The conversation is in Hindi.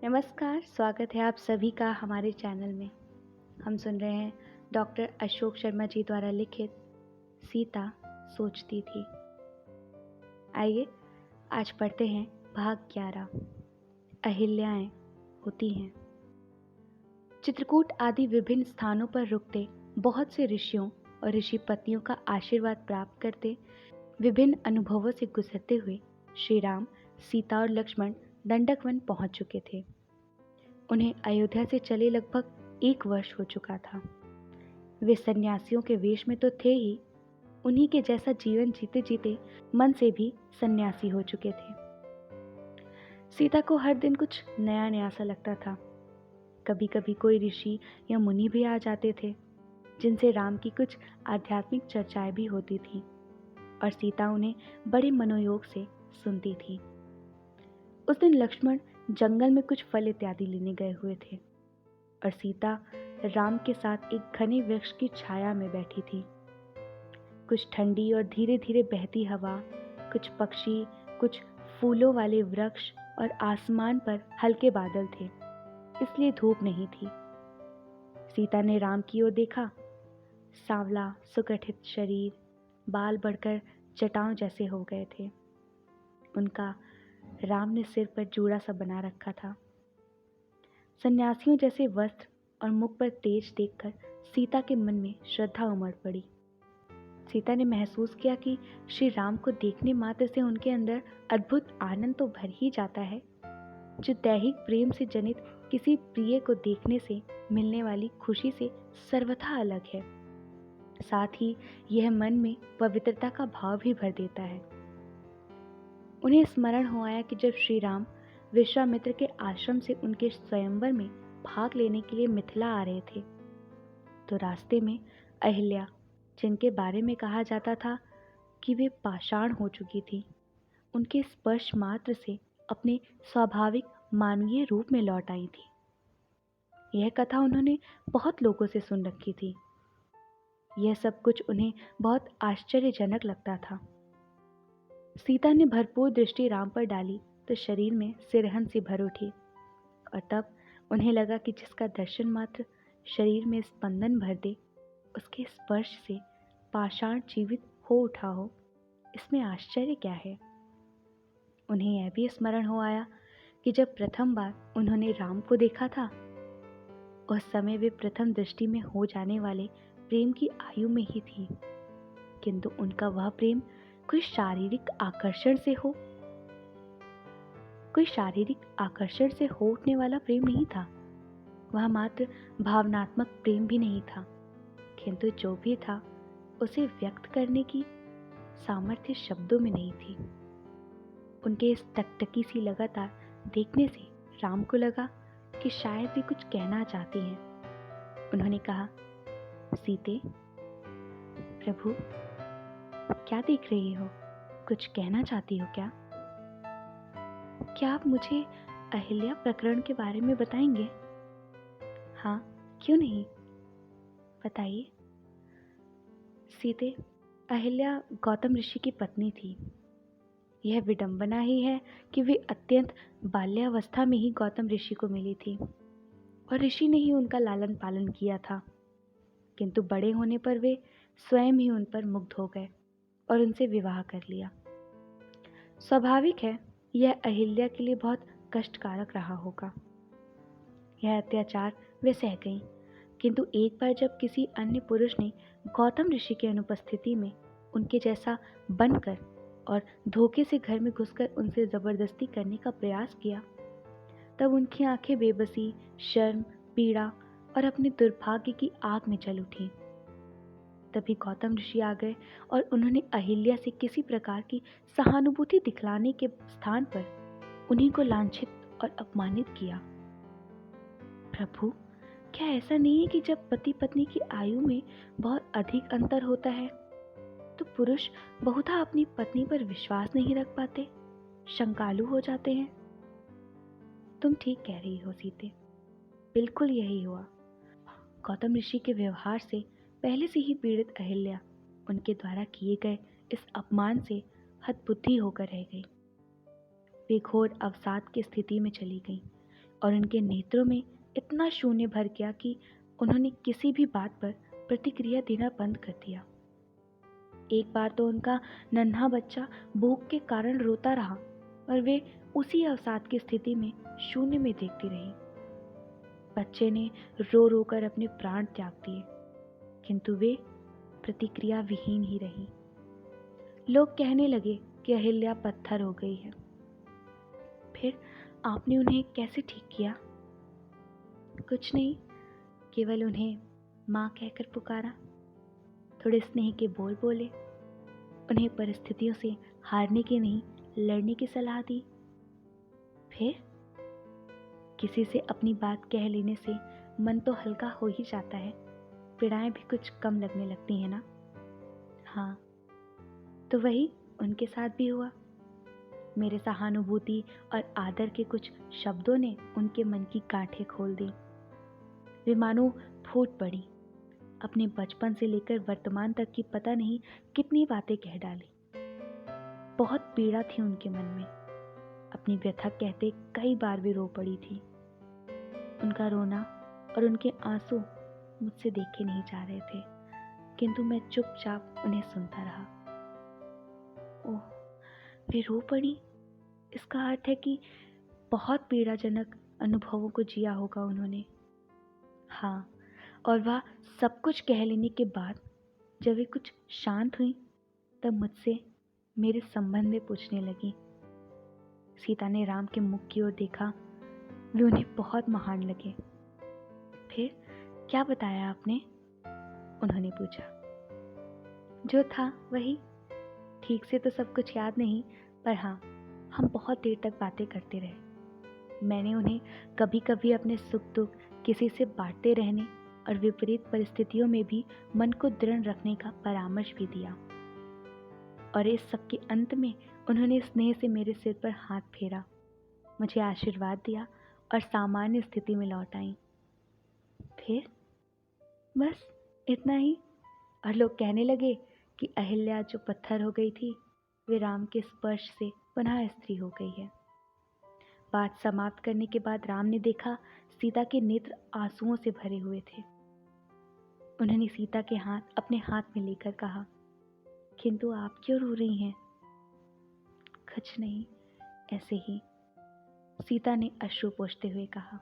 नमस्कार, स्वागत है आप सभी का हमारे चैनल में। हम सुन रहे हैं डॉक्टर अशोक शर्मा जी द्वारा लिखित सीता सोचती थी। आइए आज पढ़ते हैं भाग 11 अहिल्याएं होती हैं। चित्रकूट आदि विभिन्न स्थानों पर रुकते बहुत से ऋषियों और ऋषि पत्नियों का आशीर्वाद प्राप्त करते विभिन्न अनुभवों से गुजरते हुए श्री राम, सीता और लक्ष्मण दंडक वन पहुंच चुके थे। उन्हें अयोध्या से चले लगभग 1 वर्ष हो चुका था। वे सन्यासियों के वेश में तो थे ही, उन्हीं के जैसा जीवन जीते जीते मन से भी सन्यासी हो चुके थे। सीता को हर दिन कुछ नया नया सा लगता था। कभी कभी कोई ऋषि या मुनि भी आ जाते थे, जिनसे राम की कुछ आध्यात्मिक चर्चाएं भी होती थी और सीता उन्हें बड़े मनोयोग से सुनती थी। उस दिन लक्ष्मण जंगल में कुछ फल इत्यादि लेने गए हुए थे और सीता राम के साथ एक घने वृक्ष की छाया में बैठी थी। कुछ ठंडी और धीरे धीरे बहती हवा, कुछ पक्षी, कुछ फूलों वाले वृक्ष और आसमान पर हल्के बादल थे, इसलिए धूप नहीं थी। सीता ने राम की ओर देखा। सांवला सुगठित शरीर, बाल बढ़कर जटाओं जैसे हो गए थे। उनका राम ने सिर पर जूड़ा सा बना रखा था। सन्यासियों जैसे वस्त्र और मुख पर तेज देखकर सीता के मन में श्रद्धा उमड़ पड़ी। सीता ने महसूस किया कि श्री राम को देखने मात्र से उनके अंदर अद्भुत आनंद तो भर ही जाता है, जो दैहिक प्रेम से जनित किसी प्रिय को देखने से मिलने वाली खुशी से सर्वथा अलग है। साथ ही यह मन में पवित्रता का भाव भी भर देता है। उन्हें स्मरण हो आया कि जब श्री राम विश्वामित्र के आश्रम से उनके स्वयंवर में भाग लेने के लिए मिथिला आ रहे थे, तो रास्ते में अहिल्या, जिनके बारे में कहा जाता था कि वे पाषाण हो चुकी थी, उनके स्पर्श मात्र से अपने स्वाभाविक मानवीय रूप में लौट आई थी। यह कथा उन्होंने बहुत लोगों से सुन रखी थी। यह सब कुछ उन्हें बहुत आश्चर्यजनक लगता था। सीता ने भरपूर दृष्टि राम पर डाली तो शरीर में सिरहन सी भर उठी और तब उन्हें लगा कि जिसका दर्शन मात्र शरीर में स्पंदन भर दे, उसके स्पर्श से पाषाण जीवित हो उठा हो, इसमें आश्चर्य क्या है। उन्हें यह भी स्मरण हो आया कि जब प्रथम बार उन्होंने राम को देखा था, उस समय वे प्रथम दृष्टि में हो जाने वाले प्रेम की आयु में ही थी, किंतु उनका वह प्रेम कोई शारीरिक आकर्षण से हो उठने वाला प्रेम नहीं था। वह मात्र भावनात्मक प्रेम भी नहीं था, किंतु जो भी था उसे व्यक्त करने की सामर्थ्य शब्दों में नहीं थी। उनके इस टकटकी सी लगातार देखने से राम को लगा कि शायद वे कुछ कहना चाहती हैं। उन्होंने कहा, सीते, प्रभु, क्या देख रही हो? कुछ कहना चाहती हो क्या? क्या आप मुझे अहिल्या प्रकरण के बारे में बताएंगे? हाँ, क्यों नहीं, बताइए। सीते, अहिल्या गौतम ऋषि की पत्नी थी। यह विडंबना ही है कि वे अत्यंत बाल्यावस्था में ही गौतम ऋषि को मिली थी और ऋषि ने ही उनका लालन पालन किया था, किंतु बड़े होने पर वे स्वयं ही उन पर मुग्ध हो गए और उनसे विवाह कर लिया। स्वाभाविक है, यह अहिल्या के लिए बहुत कष्टकारक रहा होगा। यह अत्याचार वे सह गईं, किंतु एक बार जब किसी अन्य पुरुष ने गौतम ऋषि की अनुपस्थिति में उनके जैसा बनकर और धोखे से घर में घुसकर उनसे जबरदस्ती करने का प्रयास किया, तब उनकी आंखें बेबसी, शर्म, पीड़ा और अपने दुर्भाग्य की आग में जल उठी। तभी गौतम ऋषि आ गए और उन्होंने अहिल्या से किसी प्रकार की सहानुभूति दिखलाने के स्थान पर उन्हीं को लांछित और अपमानित किया। प्रभु, क्या ऐसा नहीं है कि जब पति पत्नी की आयु में बहुत अधिक अंतर होता है तो पुरुष बहुधा अपनी पत्नी पर विश्वास नहीं रख पाते, शंकालु हो जाते हैं? तुम ठीक कह रही हो सीते, बिल्कुल यही हुआ। गौतम ऋषि के व्यवहार से पहले से ही पीड़ित अहिल्या उनके द्वारा किए गए इस अपमान से हतबुद्धि होकर रह गई। वे घोर अवसाद की स्थिति में चली गईं। और उनके नेत्रों में इतना शून्य भर गया कि उन्होंने किसी भी बात पर प्रतिक्रिया देना बंद कर दिया। एक बार तो उनका नन्हा बच्चा भूख के कारण रोता रहा और वे उसी अवसाद की स्थिति में शून्य में देखती रही। बच्चे ने रो रो कर अपने प्राण त्याग दिए, किंतु वे प्रतिक्रिया विहीन ही रही। लोग कहने लगे कि अहिल्या पत्थर हो गई है। फिर आपने उन्हें कैसे ठीक किया? कुछ नहीं, केवल उन्हें माँ कहकर पुकारा, थोड़े स्नेह के बोल बोले, उन्हें परिस्थितियों से हारने की नहीं लड़ने की सलाह दी। फिर किसी से अपनी बात कह लेने से मन तो हल्का हो ही जाता है, पीड़ाएं भी कुछ कम लगने लगती हैं ना। हाँ, तो वही उनके साथ भी हुआ। मेरे सहानुभूति और आदर के कुछ शब्दों ने उनके मन की गांठें खोल दी। वे मानो फूट पड़ी, अपने बचपन से लेकर वर्तमान तक की पता नहीं कितनी बातें कह डाली। बहुत पीड़ा थी उनके मन में, अपनी व्यथा कहते कई बार भी रो पड़ी थी। उनका रोना और उनके आंसू मुझसे देखे नहीं जा रहे थे, किंतु मैं चुपचाप उन्हें सुनता रहा। ओह, वे रो पड़ी, इसका अर्थ है कि बहुत पीड़ाजनक अनुभवों को जिया होगा उन्होंने। हाँ, और वह सब कुछ कह लेने के बाद जब वे कुछ शांत हुई तब मुझसे मेरे संबंध में पूछने लगी। सीता ने राम के मुख की ओर देखा, वे उन्हें बहुत महान लगे। फिर क्या बताया आपने? उन्होंने पूछा। जो था वही, ठीक से तो सब कुछ याद नहीं, पर हाँ, हम बहुत देर तक बातें करते रहे। मैंने उन्हें कभी कभी अपने सुख दुख किसी से बांटते रहने और विपरीत परिस्थितियों में भी मन को दृढ़ रखने का परामर्श भी दिया। और इस सब के अंत में उन्होंने स्नेह से मेरे सिर पर हाथ फेरा, मुझे आशीर्वाद दिया और सामान्य स्थिति में लौट आई। फिर बस इतना ही। और लोग कहने लगे कि अहिल्या जो पत्थर हो गई थी, वे राम के स्पर्श से पुनः स्त्री हो गई है। बात समाप्त करने के बाद राम ने देखा सीता के नेत्र आंसुओं से भरे हुए थे। उन्होंने सीता के हाथ अपने हाथ में लेकर कहा, किंतु आप क्यों रो रही हैं? कुछ नहीं, ऐसे ही, सीता ने अश्रु पोंछते हुए कहा।